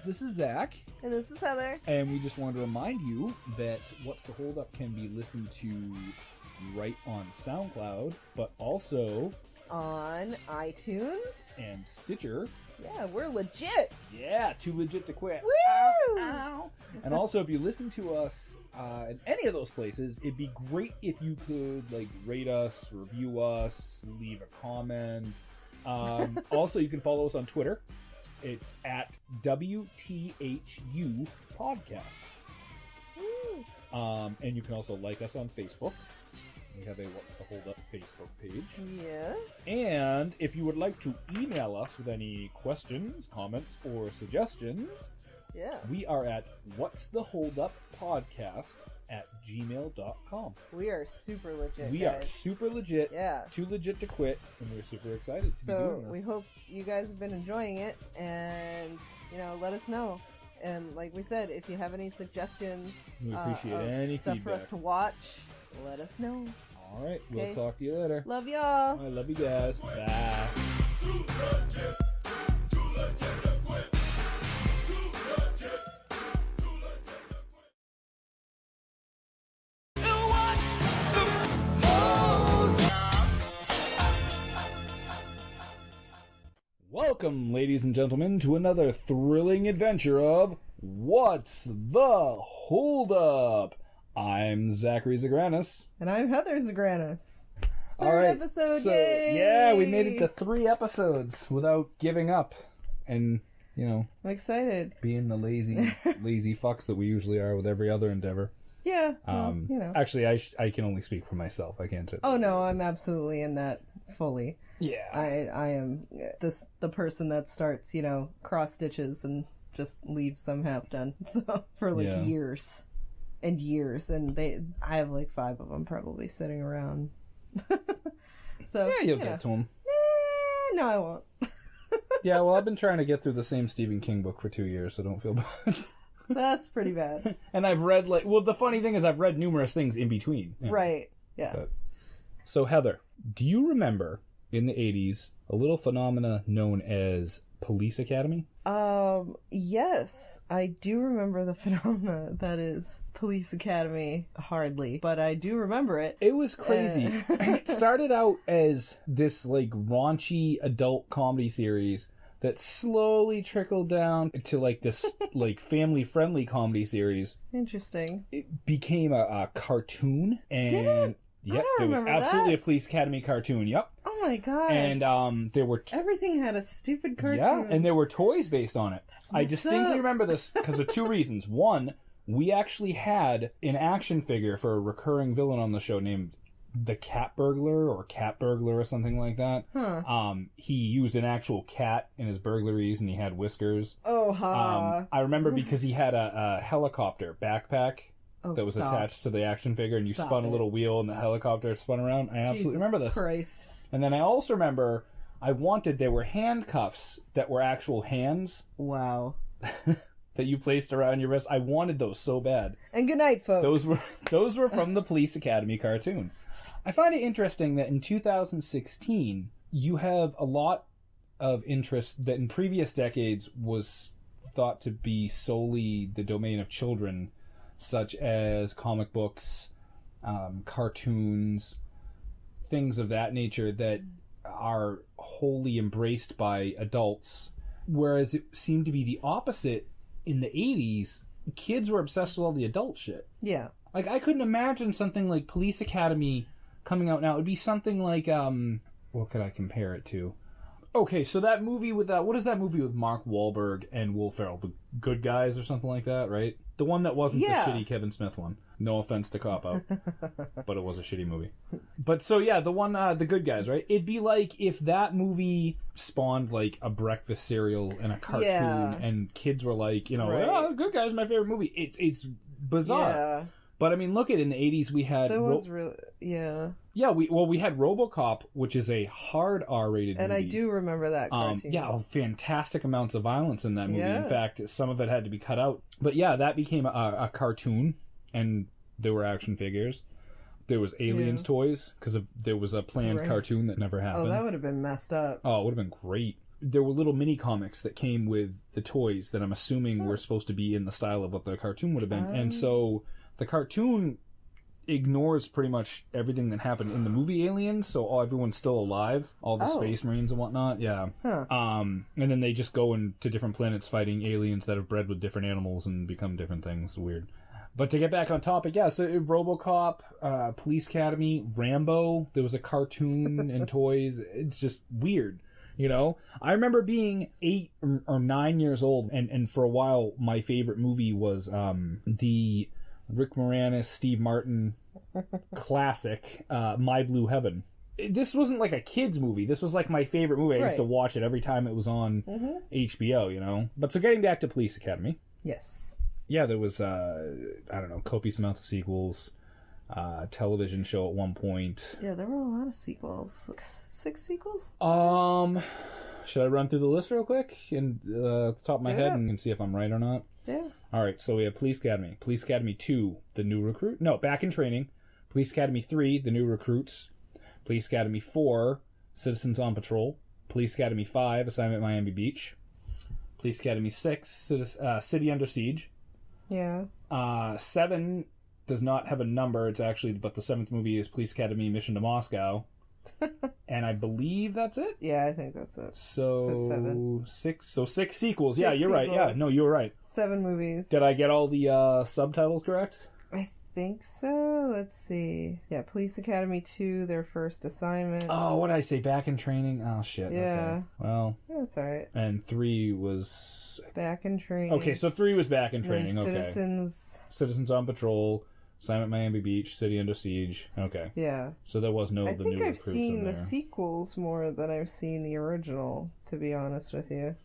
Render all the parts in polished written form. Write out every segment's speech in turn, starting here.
this is Zach. And this is Heather. And we just wanted to remind you that What's the Holdup can be listened to right on SoundCloud, but also on iTunes and Stitcher. Yeah, we're legit. Yeah, too legit to quit. Woo! Ow, ow. And also, if you listen to us in any of those places, it'd be great if you could rate us, review us, leave a comment. Also, you can follow us on Twitter. It's at WTHU Podcast. And you can also like us on Facebook. We have a What's the Holdup Facebook page. Yes. And if you would like to email us with any questions, comments, or suggestions, we are at whatstheholduppodcast@gmail.com. We are super legit. We guys. are super legit. Yeah. Too legit to quit, and we're super excited to be doing this. We hope you guys have been enjoying it, and let us know. And like we said, if you have any suggestions, we appreciate any stuff feedback for us to watch, let us know. All right, Okay. We'll talk to you later. Love y'all. I love you guys. Bye. Welcome, ladies and gentlemen, to another thrilling adventure of What's the Holdup? I'm Zachary Zagranis. And I'm Heather Zagranis. All right, episode, so, yay! Yeah, we made it to 3 episodes without giving up. And, I'm excited. being the lazy fucks that we usually are with every other endeavor. Yeah, Actually, I can only speak for myself. I can't say that. Oh, no, I'm absolutely in that fully. Yeah. I am the person that starts, cross stitches and just leaves them half done. So for years and years, and I have 5 of them probably sitting around. So Yeah, you'll get to them. No, I won't. Yeah, well, I've been trying to get through the same Stephen King book for 2 years, so don't feel bad. That's pretty bad. And I've read the funny thing is I've read numerous things in between. Right. Yeah. But, so Heather, do you remember in the 80s a little phenomena known as Police Academy? Yes, I do remember the phenomena that is Police Academy. Hardly, but I do remember it. It was crazy. It started out as this raunchy adult comedy series that slowly trickled down to this family-friendly comedy series. Interesting. It became a cartoon, and did it? Yep, there was absolutely a Police Academy cartoon. Yep. Oh my god. And there were everything had a stupid cartoon. Yeah, and there were toys based on it. I distinctly up. remember this because of 2 reasons. One, we actually had an action figure for a recurring villain on the show named the Cat Burglar or something like that. Huh. He used an actual cat in his burglaries, and he had whiskers. Oh, ha. I remember because he had a helicopter backpack that was attached to the action figure, and you spun a little wheel, and the helicopter spun around. I absolutely remember this. Christ. And then I also remember there were handcuffs that were actual hands. Wow. That you placed around your wrist. I wanted those so bad. And good night, folks. Those were from the Police Academy cartoon. I find it interesting that in 2016, you have a lot of interest that in previous decades was thought to be solely the domain of children, such as comic books, cartoons, things of that nature that are wholly embraced by adults. Whereas it seemed to be the opposite in the 80s. Kids were obsessed with all the adult shit. Yeah. I couldn't imagine something like Police Academy coming out now. It would be something like, what could I compare it to? Okay, so that movie with what is that movie with Mark Wahlberg and Will Ferrell? The Good Guys or something like that, right? The one that wasn't the shitty Kevin Smith one. No offense to Cop Out, but it was a shitty movie. But so yeah, the one, The Good Guys, right? It'd be like if that movie spawned a breakfast cereal and a cartoon, and kids were like, oh, Good Guys is my favorite movie. It's bizarre. Yeah. But I mean, look in the 80s we had That was really yeah. Yeah, we had RoboCop, which is a hard R-rated movie. And I do remember that cartoon. Yeah, fantastic amounts of violence in that movie. Yeah. In fact, some of it had to be cut out. But yeah, that became a cartoon, and there were action figures. There was Aliens toys, because there was a planned cartoon that never happened. Oh, that would have been messed up. Oh, it would have been great. there were little mini comics that came with the toys that I'm assuming were supposed to be in the style of what the cartoon would have been. And so the cartoon ignores pretty much everything that happened in the movie Aliens, so everyone's still alive, all the space marines and whatnot. Yeah. And then they just go into different planets fighting aliens that have bred with different animals and become different things. Weird. But to get back on topic, yeah, so RoboCop, Police Academy, Rambo, there was a cartoon and toys. It's just weird, you know? I remember being 8 or 9 years old, and for a while my favorite movie was the Rick Moranis, Steve Martin classic, My Blue Heaven. This wasn't like a kid's movie. This was like my favorite movie. I used to watch it every time it was on HBO, you know? But so getting back to Police Academy. Yes. Yeah, there was, I don't know, copious amounts of sequels, television show at one point. Yeah, there were a lot of sequels. 6 sequels? Should I run through the list real quick and at the top of my head and see if I'm right or not? Yeah. All right, so we have Police Academy. Police Academy 2, The New Recruit. No, Back in Training. Police Academy 3, The New Recruits. Police Academy 4, Citizens on Patrol. Police Academy 5, Assignment Miami Beach. Police Academy 6, City Under Siege. Yeah. 7 does not have a number. It's actually, but the 7th movie is Police Academy Mission to Moscow. And I believe that's it. Yeah, I think that's it. So 7. 6. So 6 sequels. 6 yeah, you're right. Yeah, no, you were right. 7 movies. Did I get all the subtitles correct? I think so. Let's see. Yeah, Police Academy 2, their first assignment. Oh, what did I say? Back in Training? Oh, shit. Yeah. Okay. Well. Yeah, that's alright. And 3 was... Back in Training. Okay, so 3 was Back in Training. Okay. Citizens on Patrol. Assignment Miami Beach, City Under Siege. Okay. Yeah. So there was no I the think new I've recruits seen in the there. sequels more than I've seen the original, to be honest with you.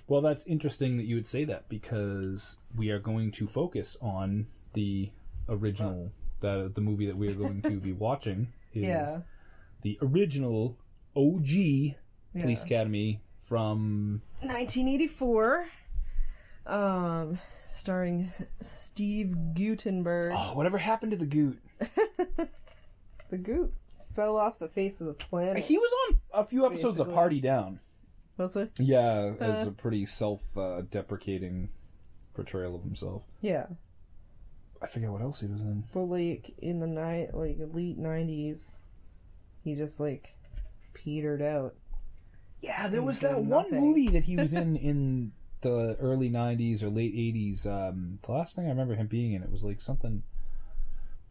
Well, that's interesting that you would say that, because we are going to focus on the original, the movie that we are going to be watching is the original OG Police Academy from 1984. Starring Steve Gutenberg. Oh, whatever happened to the Goot? The Goot fell off the face of the planet. He was on a few episodes of Party Down. Was it? Yeah, as a pretty self-deprecating portrayal of himself. Yeah. I forget what else he was in. But like in the late 90s, he just like petered out. Yeah, there was that one movie that he was in the early 90s or late 80s. The last thing I remember him being in, it was like something...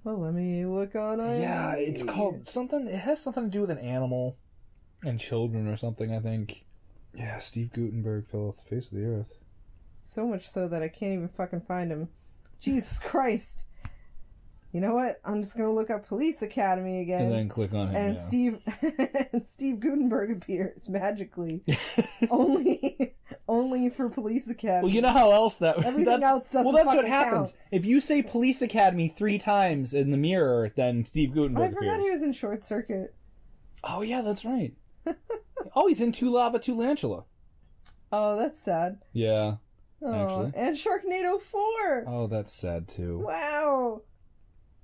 Well, let me look on it. Yeah, it's called something... It has something to do with an animal and children or something, I think. Yeah, Steve Gutenberg fell off the face of the earth. So much so that I can't even fucking find him. Jesus Christ. You know what? I'm just going to look up Police Academy again. And then click on him, and Steve Gutenberg appears magically. only for Police Academy. Well, you know how else that... Everything else doesn't Well, that's what happens. count. If you say Police Academy 3 times in the mirror, then Steve Gutenberg I forgot appears. he was in Short Circuit. Oh, yeah, that's right. Oh, he's in Two Lava, Two Lantula. Oh, that's sad. Yeah, actually. And Sharknado 4. Oh, that's sad, too. Wow.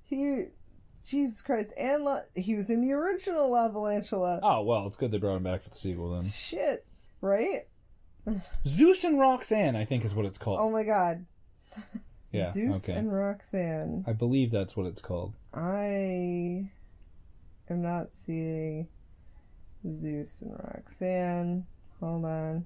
Jesus Christ. And he was in the original Lavalantula. Oh, well, it's good they brought him back for the sequel, then. Shit. Right? Zeus and Roxanne, I think is what it's called. Oh, my God. Yeah, Zeus and Roxanne. I believe that's what it's called. I am not seeing Zeus and Roxanne. Hold on.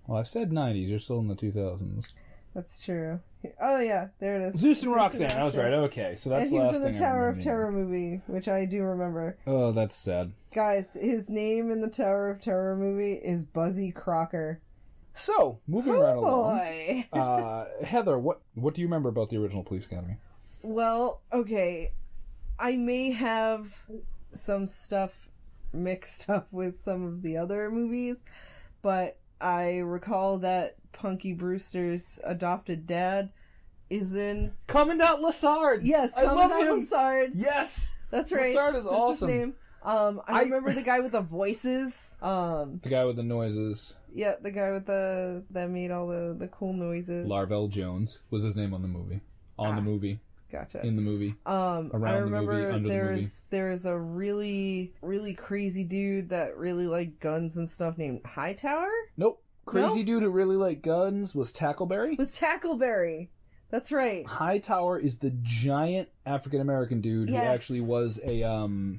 Well, I've said 90s. You're still in the 2000s. That's true. Oh, yeah. There it is. Zeus and Roxanne. I was right. Okay, so that's the last thing I remember. And he was in the Tower of Terror movie, which I do remember. Oh, that's sad. Guys, his name in the Tower of Terror movie is Buzzy Crocker. So, moving right along. Boy. Heather, what do you remember about the original Police Academy? Well, okay. I may have some stuff mixed up with some of the other movies, but I recall that Punky Brewster's adopted dad is in... Commandant Lassard! Yes, I love him! Lassard! Yes! That's right. Lassard is That's awesome. His name. I remember the guy with the voices. The guy with the noises. Yeah, the guy with that made all the cool noises. Larvell Jones was his name on the movie. The movie. Gotcha. in the movie. I remember under the movie. there's a really, really crazy dude that really liked guns and stuff named Hightower? Nope. Crazy dude who really liked guns was Tackleberry. Was Tackleberry. That's right. Hightower is the giant African-American dude who actually was a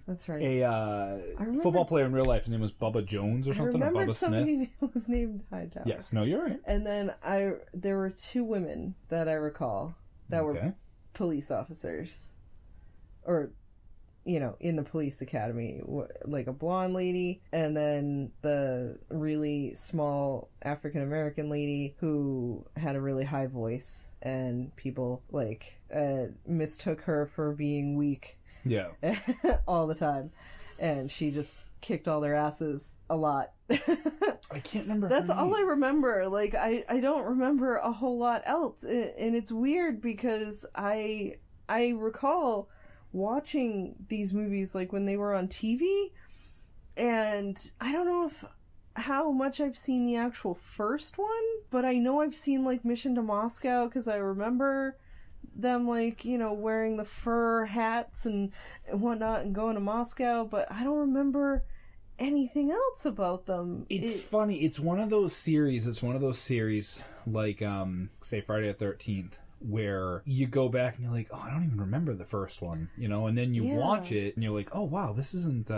that's right. a football player in real life. His name was Bubba Jones or something, or Bubba somebody was named Hightower. Yes, no, you're right. And then there were two women that I recall that were police officers, or in the police academy, like a blonde lady, and then the really small African American lady who had a really high voice, and people mistook her for being weak. Yeah. all the time, and she just kicked all their asses a lot. I can't remember. That's all I remember. Like I don't remember a whole lot else, and it's weird because I recall watching these movies like when they were on TV, and I don't know how much I've seen the actual first one, but I know I've seen like Mission to Moscow because I remember them wearing the fur hats and whatnot and going to Moscow, but I don't remember anything else about them. It's funny. It's one of those series like say Friday the 13th, where you go back and you're like, oh, I don't even remember the first one, and then you watch it and you're like, oh wow, this isn't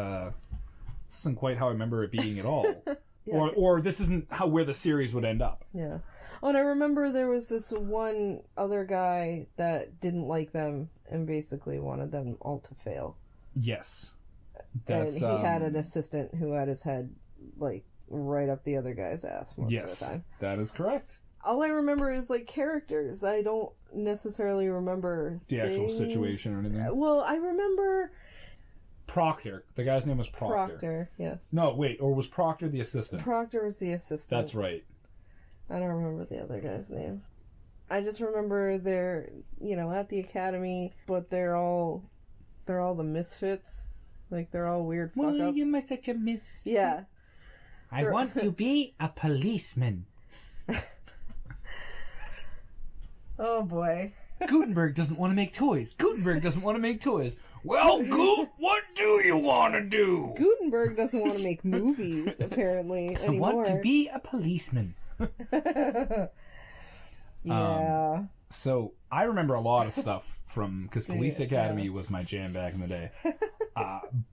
quite how I remember it being at all. Or this isn't where the series would end up. Yeah. Oh, and I remember there was this one other guy that didn't like them and basically wanted them all to fail. Yes. And he had an assistant who had his head right up the other guy's ass most of the time. That is correct. All I remember is characters. I don't necessarily remember the actual situation or anything. Well, I remember Proctor. The guy's name was Proctor. Proctor, yes. No, wait, or was Proctor the assistant? Proctor was the assistant. That's right. I don't remember the other guy's name. I just remember they're, at the academy, but they're all the misfits. They're all weird fuck-ups. William is such a misfit. Yeah. I want to be a policeman. Oh, boy. Gutenberg doesn't want to make toys. Well, Goot, what do you want to do? Gutenberg doesn't want to make movies, apparently, anymore. I want to be a policeman. Yeah. So, I remember a lot of stuff because Police Academy was my jam back in the day.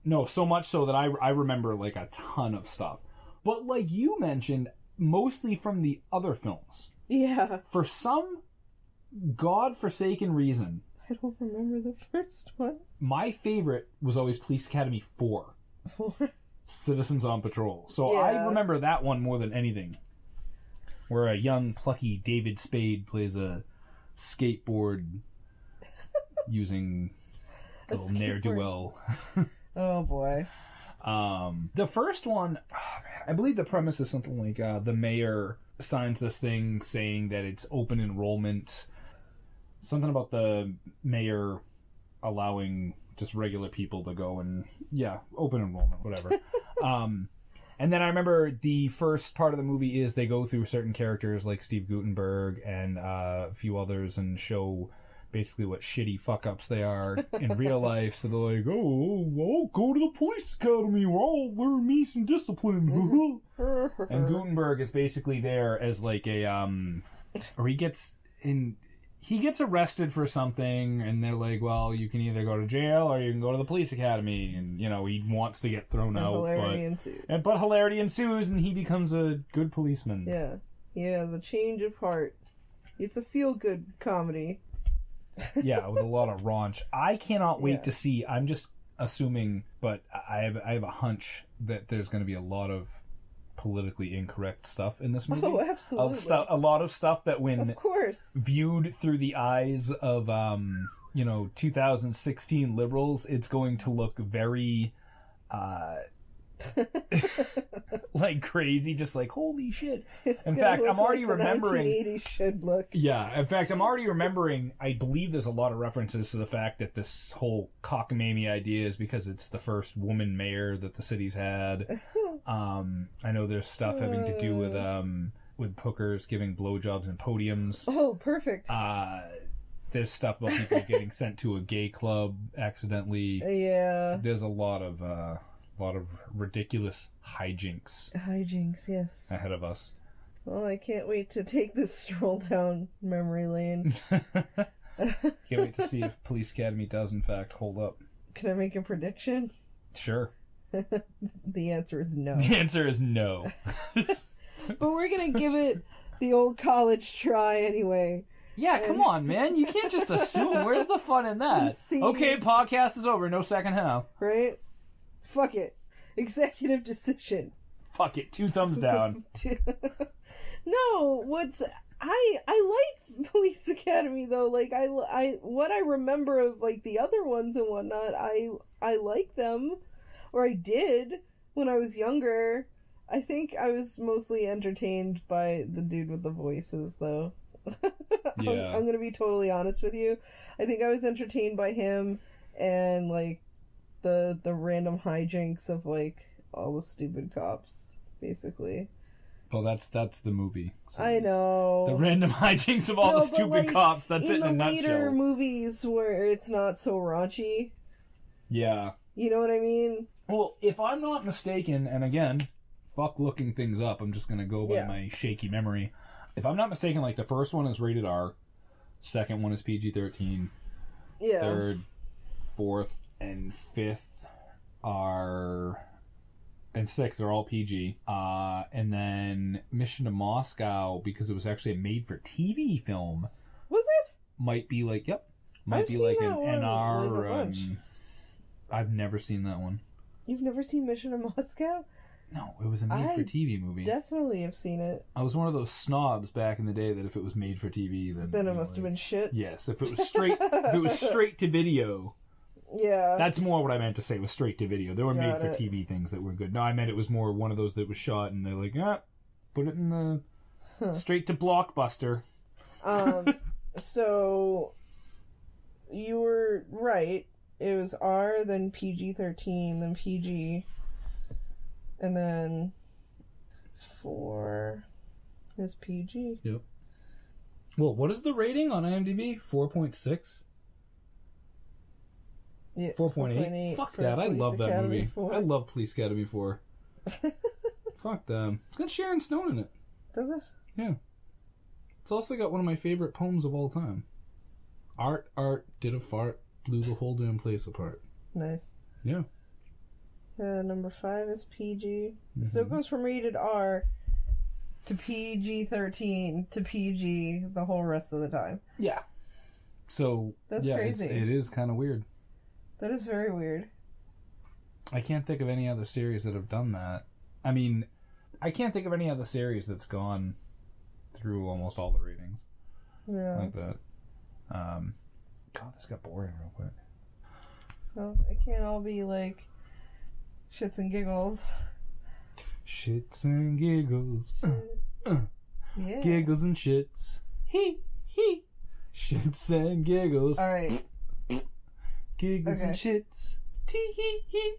No, so much so that I remember, a ton of stuff. But, you mentioned, mostly from the other films. Yeah. For some godforsaken reason, I don't remember the first one. my favorite was always Police Academy 4. 4? Citizens on Patrol. So I remember that one more than anything. Where a young, plucky David Spade plays a skateboard using little ne'er-do-well. Oh, boy. The first one, I believe the premise is something like the mayor signs this thing saying that it's open enrollment. Something about the mayor allowing just regular people to go and, open enrollment, whatever. And then I remember the first part of the movie is they go through certain characters like Steve Gutenberg and a few others and show basically what shitty fuck-ups they are in real life. So they're like, I'll go to the police academy where I'll learn me some discipline. And Gutenberg is basically there as or he gets arrested for something, and they're like, well, you can either go to jail or you can go to the police academy. And, he wants to get thrown out. But hilarity ensues, and he becomes a good policeman. Yeah. He has a change of heart. It's a feel-good comedy. Yeah, with a lot of raunch. I cannot wait to see. I'm just assuming, but I have a hunch that there's going to be a lot of politically incorrect stuff in this movie. Oh, absolutely. A lot of stuff that when of course viewed through the eyes of 2016 liberals, it's going to look very crazy, just holy shit. In fact, I'm already remembering 1980s should look. Yeah, in fact, I'm already remembering, I believe there's a lot of references to the fact that this whole cockamamie idea is because it's the first woman mayor that the city's had. I know there's stuff having to do with hookers giving blowjobs and podiums. Oh, perfect. There's stuff about people getting sent to a gay club accidentally. Yeah. There's a lot of ridiculous hijinks. Hijinks, yes. Ahead of us. Well, I can't wait to take this stroll down memory lane. Can't wait to see if Police Academy does in fact hold up. Can I make a prediction? Sure. The answer is no. The answer is no. But we're gonna give it the old college try anyway. Yeah, come on, man. You can't just assume. Where's the fun in that? Okay, podcast is over. No second half. Right? Fuck it. Executive decision. Fuck it. 2 thumbs down. No, I like Police Academy though. Like I what I remember of like the other ones and whatnot, I like them, or I did when I was younger. I think I was mostly entertained by the dude with the voices though. Yeah. I'm gonna be totally honest with you. I think I was entertained by him and like the random hijinks of like all the stupid cops, basically. Well, that's the movie. I know. The random hijinks of all the stupid cops. That's it in a nutshell. In the later movies where it's not so raunchy. Yeah. You know what I mean? Well, if I'm not mistaken, and again, fuck looking things up, I'm just going to go by my shaky memory. If I'm not mistaken, like the first one is rated R, second one is PG-13, third, fourth, and fifth are... and 6 are all PG. And then Mission to Moscow, because it was actually a made-for-TV film. Was it? Might be like, Might be like an NR. I've never seen that one. You've never seen Mission to Moscow? No, it was a made-for-TV movie. Definitely have seen it. I was one of those snobs back in the day that if it was made for TV, then it must have been shit. Yes, if it was straight to video. Yeah. That's more what I meant to say, was straight to video. There were made for TV things that were good. No, I meant it was more one of those that was shot and they're like, put it in the straight to Blockbuster. So you were right. It was R, then PG-13, then PG, and then 4 is PG. Yep. Well, what is the rating on IMDb? 4.6? Yeah, 4.8. Fuck that. I love that movie. 4. I love Police Academy 4. Fuck them. It's got Sharon Stone in it. Does it? Yeah. It's also got one of my favorite poems of all time. Art did a fart, blew the whole damn place apart. Nice. Yeah. Number 5 is PG. Mm-hmm. So it goes from rated R to PG-13 to PG the whole rest of the time. Yeah. So, that's crazy. It is kind of weird. That is very weird. I can't think of any other series that have done that. I mean, I can't think of any other series that's gone through almost all the ratings. Yeah. Like that. God, this got boring real quick. Well, it can't all be like shits and giggles. Shits and giggles. Yeah. Giggles and shits. Hee. Shits and giggles. All right. Giggles and shits. Tee hee hee.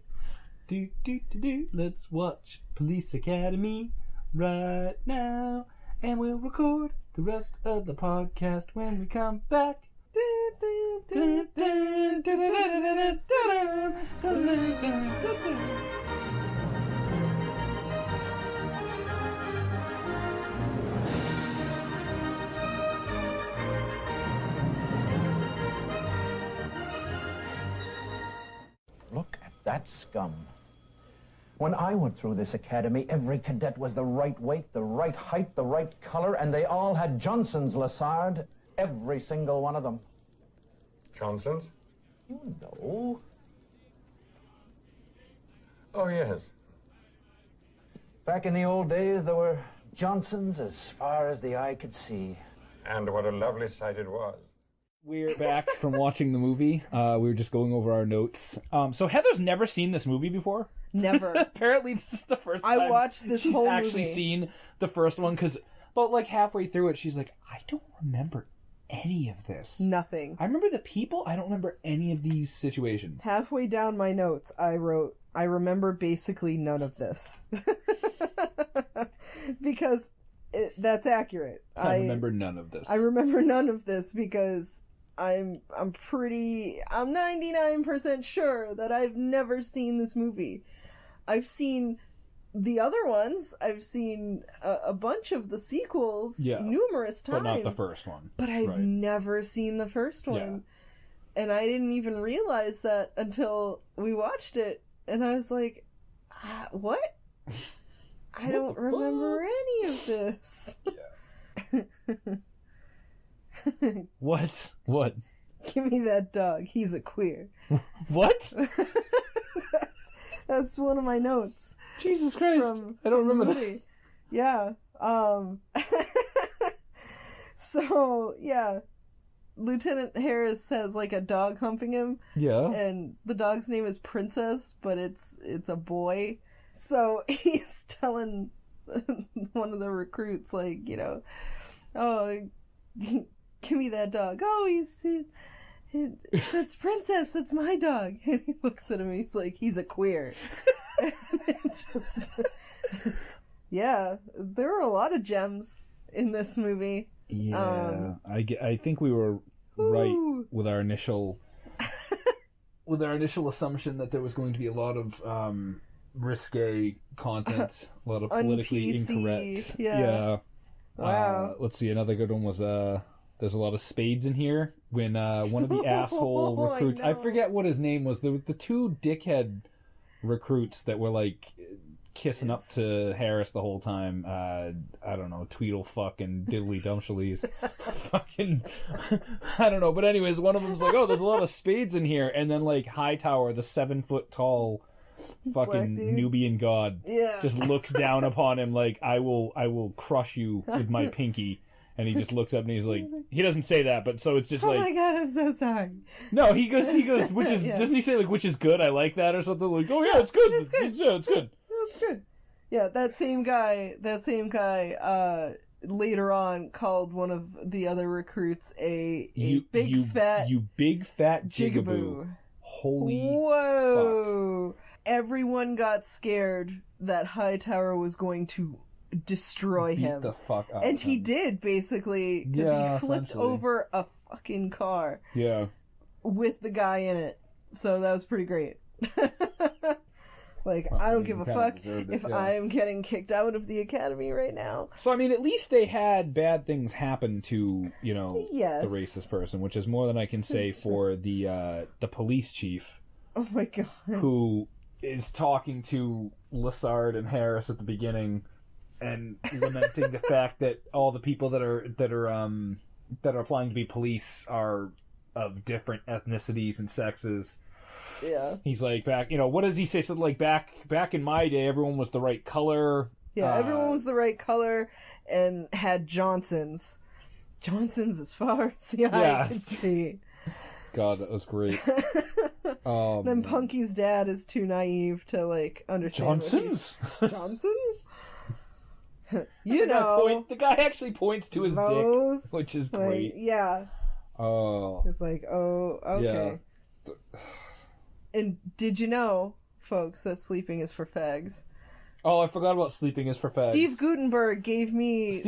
Do. Let's watch Police Academy right now. And we'll record the rest of the podcast when we come back. Look at that scum. When I went through this academy, every cadet was the right weight, the right height, the right color, and they all had Johnson's Lassard. Every single one of them. Johnson's? You know. Oh, yes. Back in the old days, there were Johnsons as far as the eye could see. And what a lovely sight it was. We're back from watching the movie. We were just going over our notes. So Heather's never seen this movie before. Never. Apparently, this is the first time I watched this whole movie. She's actually seen the first one because, about like halfway through it, she's like, I don't remember any of this. Nothing. I remember the people. I don't remember any of these situations. Halfway down my notes, I wrote, I remember basically none of this. Because that's accurate. I remember none of this. I remember none of this because I'm 99% sure that I've never seen this movie. I've seen the other ones. I've seen a bunch of the sequels numerous times. But not the first one. But I've never seen the first one. Yeah. And I didn't even realize that until we watched it. And I was like, what? I don't remember any of this. Yeah. What? What? Give me that dog. He's a queer. What? That's one of my notes. Jesus Christ. I don't remember that. Yeah. So, yeah. Lieutenant Harris has like a dog humping him. Yeah. And the dog's name is Princess, but it's a boy. So he's telling one of the recruits, like, you know, oh, give me that dog. Oh, that's Princess. That's my dog. And he looks at him. He's like, he's a queer. Yeah, there are a lot of gems in this movie. Yeah, I think we were right with our initial assumption that there was going to be a lot of risque content, a lot of politically incorrect. Yeah. Wow. Let's see, another good one was there's a lot of spades in here when one of the asshole recruits, I forget what his name was. There was the two dickhead recruits that were like kissing up to Harris the whole time. I don't know, Tweedle fuck and Diddly Dumpshalies. Fucking I don't know, but anyways, one of them's like, oh, there's a lot of spades in here, and then like Hightower, the 7-foot tall fucking Nubian god, just looks down upon him like, I will crush you with my pinky. And he just looks up and he's like, he doesn't say that, but so it's just like, oh my god, I'm so sorry. No, he goes, which is, doesn't he say like, which is good? I like that or something? Like, oh yeah, it's good. It's good. Yeah, it's good. It's good. Yeah, that same guy, later on called one of the other recruits a big fat jigaboo. Holy whoa. Fuck. Everyone got scared that Hightower was going to destroy him. Beat the fuck out and of he him. did, basically, because he flipped over a fucking car. Yeah. With the guy in it. So that was pretty great. Like, well, I don't give a fuck if I'm getting kicked out of the academy right now. So, I mean, at least they had bad things happen to, you know, the racist person, which is more than I can say for the police chief. Oh my god. Who is talking to Lassard and Harris at the beginning and lamenting the fact that all the people that are applying to be police are of different ethnicities and sexes. Yeah. He's like, back, you know, what does he say? So like back in my day, everyone was the right color. Yeah, everyone was the right color and had Johnsons. Johnsons as far as the eye could see. God, that was great. Then Punky's dad is too naive to like understand. Johnsons? You know. The guy actually points to his dick, which is great. Yeah. Oh. It's like, oh, okay. Yeah. And did you know, folks, that sleeping is for fags? Oh, I forgot about sleeping is for fags. Steve Gutenberg gave me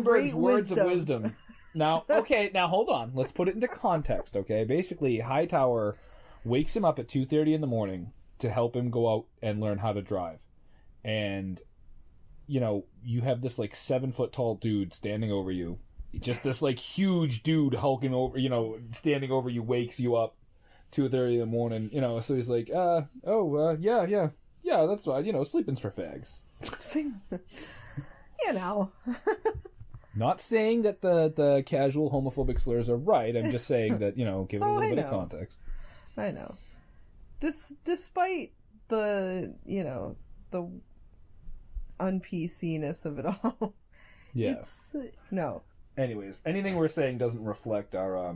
great words of wisdom. Now, hold on. Let's put it into context, okay? Basically, Hightower wakes him up at 2:30 in the morning to help him go out and learn how to drive. And, you know, you have this, like, 7-foot tall dude standing over you. Just this, like, huge dude hulking over, you know, standing over you, wakes you up 2:30 in the morning, you know, so he's like, yeah, that's fine, you know, sleeping's for fags. You know. Not saying that the casual homophobic slurs are right, I'm just saying that, you know, give it a little bit of context. I know. Despite the, you know, the un-PC-ness of it all. Yeah. No. Anyways, anything we're saying doesn't reflect our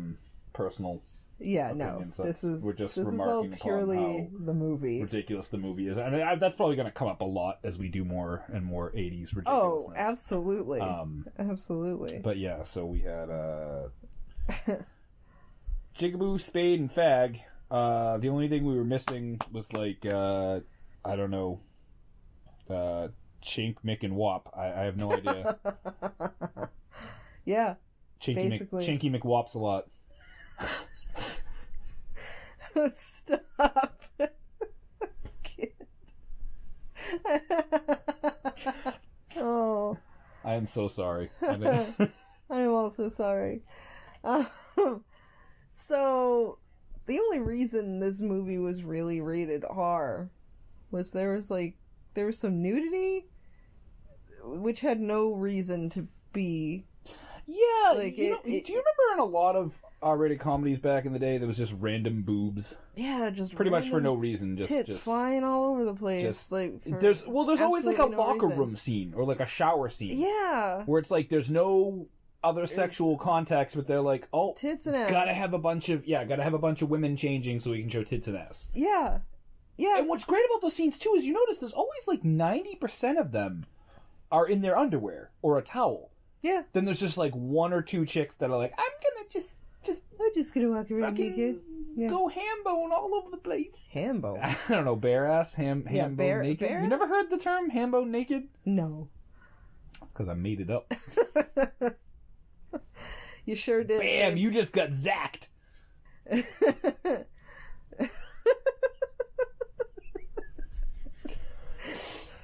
personal opinions. We're just remarking all purely upon how the movie. ridiculous the movie is. I mean, that's probably going to come up a lot as we do more and more 80s ridiculousness. Oh, absolutely. Absolutely. But yeah, so we had Jigaboo, Spade, and Fag. The only thing we were missing was like, I don't know, Chink, Mick, and Wop. I have no idea. Yeah. Chinky McWops a lot. Stop. Kid. Oh. I am so sorry. I'm also sorry. So, the only reason this movie was really rated R was there was some nudity, which had no reason to be. Yeah, do you remember in a lot of R-rated comedies back in the day, there was just random boobs? Yeah, just pretty much for no reason. Just tits flying all over the place. There's always like a locker reason. room scene or like a shower scene. Yeah, where it's like there's no other sexual context, but they're like, oh, tits and ass. Gotta have a bunch of women changing so we can show tits and ass. Yeah. And what's great about those scenes too is you notice there's always like 90% of them are in their underwear or a towel. Yeah. Then there's just like one or two chicks that are like, I'm just gonna walk around naked. Yeah. Go ham bone all over the place. Ham bone? I don't know, bare ass, ham bone naked. Bare You ass? never heard the term ham bone naked? No. Because I made it up. You sure did. Bam! You just got zacked.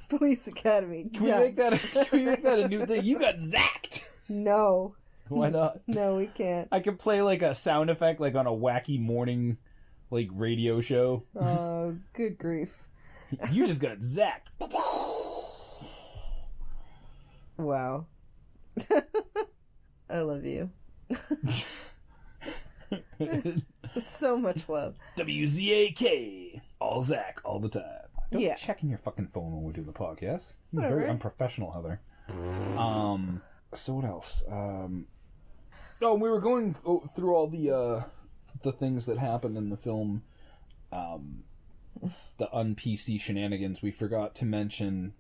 Police Academy. Can we make that a new thing? You got zacked. No. Why not? No, we can't. I could play like a sound effect like on a wacky morning like radio show. Oh, good grief. You just got zacked. Wow. I love you. So much love. WZAK. All Zack, all the time. Don't Yeah. check in your fucking phone when we do the podcast. It's Whatever. very unprofessional, Heather. So what else? We were going through all the things that happened in the film. The un-PC shenanigans. We forgot to mention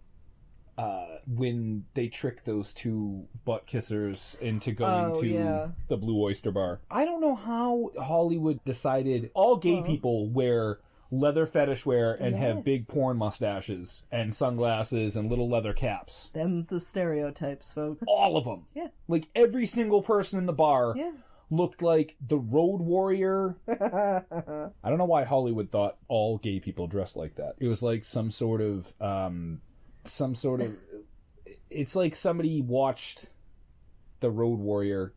when they trick those two butt kissers into going to the Blue Oyster Bar. I don't know how Hollywood decided all gay people wear leather fetish wear and have big porn mustaches and sunglasses and little leather caps. Them's the stereotypes, folks. All of them. Yeah. Like every single person in the bar looked like the Road Warrior. I don't know why Hollywood thought all gay people dressed like that. It was like some sort of it's like somebody watched the Road Warrior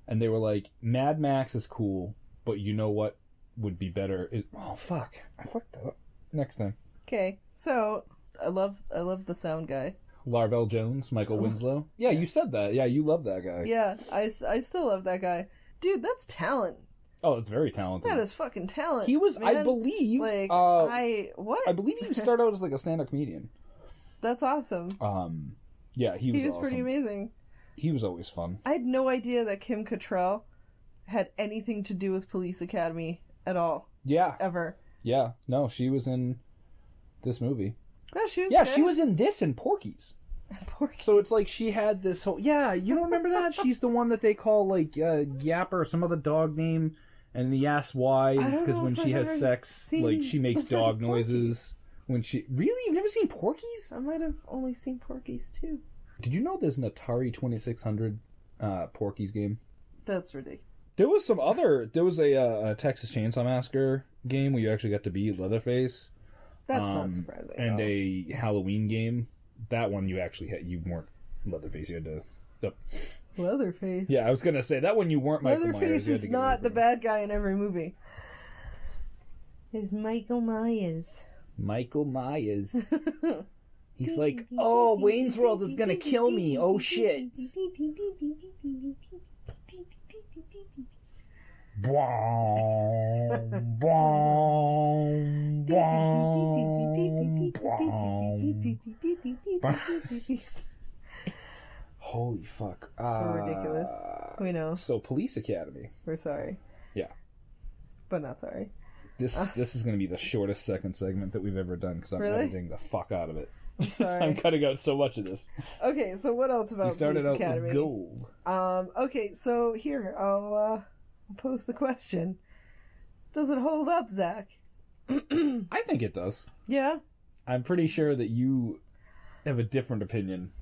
and they were like, Mad Max is cool, but you know what would be better? I fucked that up. Next time. Okay, so I love the sound guy. Larvell Jones, Michael Winslow. Yeah, you said that. Yeah, you love that guy. Yeah, I still love that guy. Dude, that's talent. Oh, it's very talented. That is fucking talent. He was, man. I believe, I believe he started out as like a stand-up comedian. That's awesome. Yeah, he was awesome. Pretty amazing. He was always fun. I had no idea that Kim Cattrall had anything to do with Police Academy at all. Yeah. Ever. Yeah. No, she was in this movie. Oh, she was good. She was in this and Porky's. Porky. So it's like she had this whole... Yeah, you don't remember that? She's the one that they call, like, Yapper or some other dog name, and they ask why. It's because when she has sex, like, she makes dog noises. When she... Really? You've never seen Porky's? I might have only seen Porky's, too. Did you know there's an Atari 2600 Porky's game? That's ridiculous. There was some other... There was a Texas Chainsaw Massacre game where you actually got to be Leatherface. That's not surprising. And a Halloween game. That one you actually had... You weren't Leatherface. You had to... Leatherface? Yeah, I was going to say, that one you weren't Michael Myers. Leatherface is not the bad guy in every movie. It's Michael Myers. Michael Myers. He's like, oh, Wayne's World is going to kill me. Oh, shit. Holy fuck. Ridiculous. We know. So, Police Academy. We're sorry. Yeah. But not sorry. This is going to be the shortest second segment that we've ever done because I'm editing the fuck out of it. I'm sorry. I'm cutting out so much of this. Okay, so what else about Police Academy? With gold. Okay, so here, I'll pose the question. Does it hold up, Zach? I think it does. Yeah? I'm pretty sure that you have a different opinion.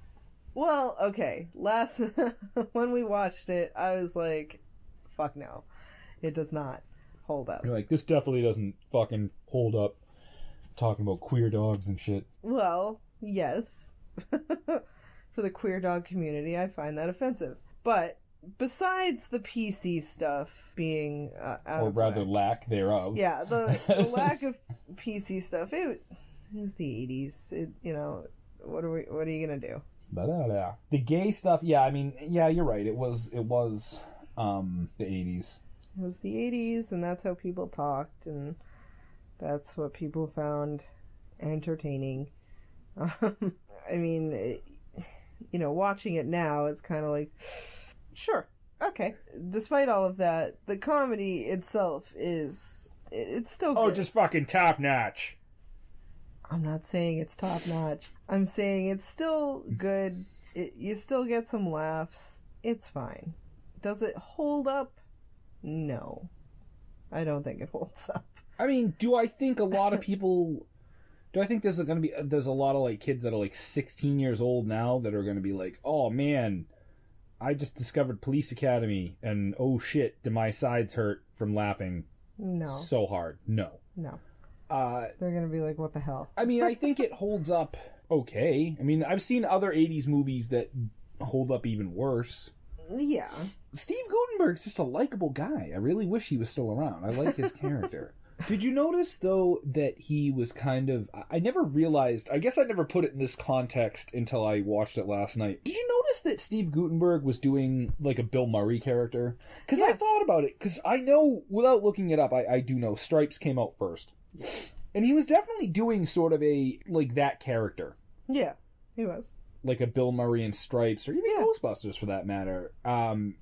Well, okay. When we watched it, I was like, fuck no. It does not hold up. You're like, this definitely doesn't fucking hold up. Talking about queer dogs and shit. Well, yes. For the queer dog community, I find that offensive. But besides the PC stuff being out or of rather whack, lack thereof. yeah, the lack of PC stuff. It was the 80s. What are you gonna do? The gay stuff, yeah. I mean, yeah, you're right. It was the 80s. It was the 80s, and that's how people talked, and that's what people found entertaining. I mean, watching it now, it's kind of like, sure, okay. Despite all of that, the comedy itself it's still good. Oh, just fucking top notch. I'm not saying it's top notch. I'm saying it's still good. You still get some laughs. It's fine. Does it hold up? No. I don't think it holds up. I mean, do I think a lot of people... Do I think there's a lot of like kids that are like 16 years old now that are going to be like, oh man, I just discovered Police Academy and oh shit, do my sides hurt from laughing so hard? No. They're going to be like, what the hell? I mean, I think it holds up okay. I mean, I've seen other 80s movies that hold up even worse. Yeah. Steve Gutenberg's just a likable guy. I really wish he was still around. I like his character. Did you notice, though, that he was kind of... I never realized... I guess I never put it in this context until I watched it last night. Did you notice that Steve Gutenberg was doing, like, a Bill Murray character? Because I thought about it. Because I know, without looking it up, I do know Stripes came out first. And he was definitely doing sort of a, like, that character. Yeah, he was. Like a Bill Murray and Stripes, or even Ghostbusters for that matter.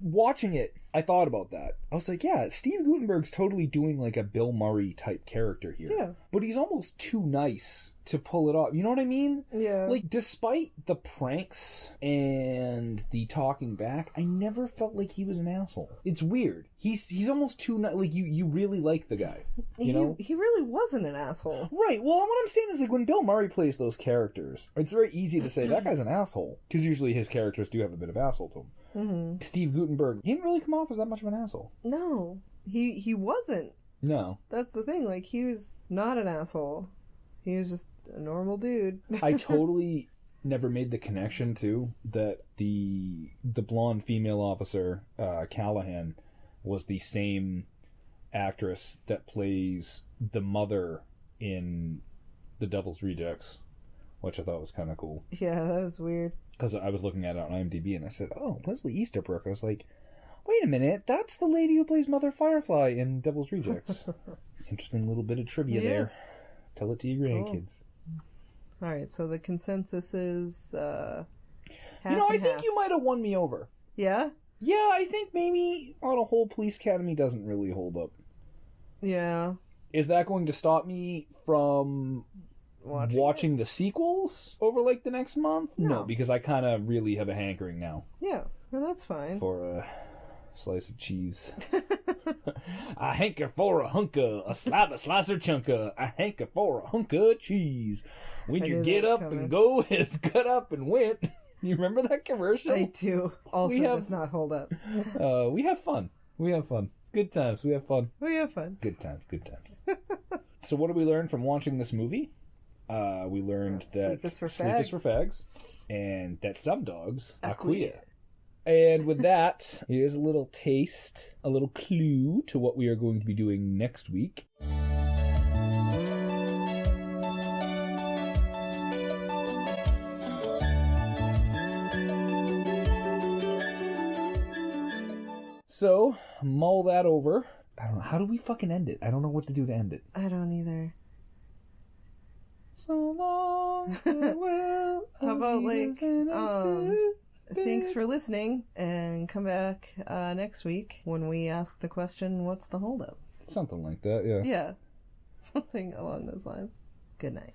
Watching it, I thought about that. I was like, yeah, Steve Gutenberg's totally doing like a Bill Murray type character here. Yeah. But he's almost too nice to pull it off. You know what I mean? Yeah. Like, despite the pranks and the talking back, I never felt like he was an asshole. It's weird. He's almost too nice. Like, you really like the guy. You know? He really wasn't an asshole. Right. Well, what I'm saying is, like, when Bill Murray plays those characters, it's very easy to say, that guy's an asshole. Because usually his characters do have a bit of asshole to them. Mm-hmm. Steve Gutenberg, he didn't really come off as that much of an asshole. No. He wasn't. No. That's the thing. Like, he was not an asshole. He was just a normal dude. I totally never made the connection, too, that the blonde female officer, Callahan, was the same actress that plays the mother in The Devil's Rejects, which I thought was kind of cool. Yeah, that was weird. Because I was looking at it on IMDb, and I said, oh, Leslie Easterbrook. I was like, wait a minute, that's the lady who plays Mother Firefly in Devil's Rejects. Interesting little bit of trivia there. Tell it to your grandkids. Cool. Alright, so the consensus is half I think you might have won me over. Yeah? Yeah, I think maybe on a whole Police Academy doesn't really hold up. Yeah. Is that going to stop me from watching the sequels over like the next month? No, because I kind of really have a hankering now. Yeah, well, that's fine. For a slice of cheese. I hanker for a hunka, a slab of slicer chunka. I hanker for a hunk of cheese. When you get up and go, it's got up and went. You remember that commercial? I do. Also does not hold up. We have fun. Good times. We have fun. Good times. So what did we learn from watching this movie? We learned that sleep is for fags, and that some dogs are queer. And with that, here's a little taste, a little clue to what we are going to be doing next week. So, mull that over. I don't know. How do we fucking end it? I don't know what to do to end it. I don't either. So long, farewell. How about, like, thanks for listening, and come back next week when we ask the question, what's the holdup? Something like that, yeah. Yeah. Something along those lines. Good night.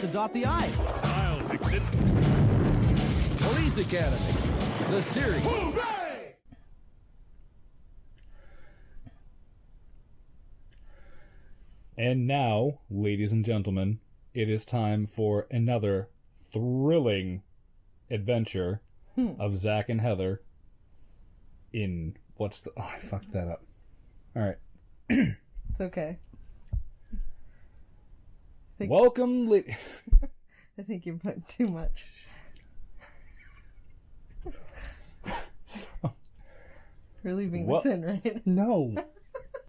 to dot the I. I'll fix it. Police Academy, the series. Hooray! And now, ladies and gentlemen, it is time for another thrilling adventure of Zack and Heather in what's the... Oh, I fucked that up. All right. It's okay. Welcome, I think you're putting too much. We're leaving this in, right? No.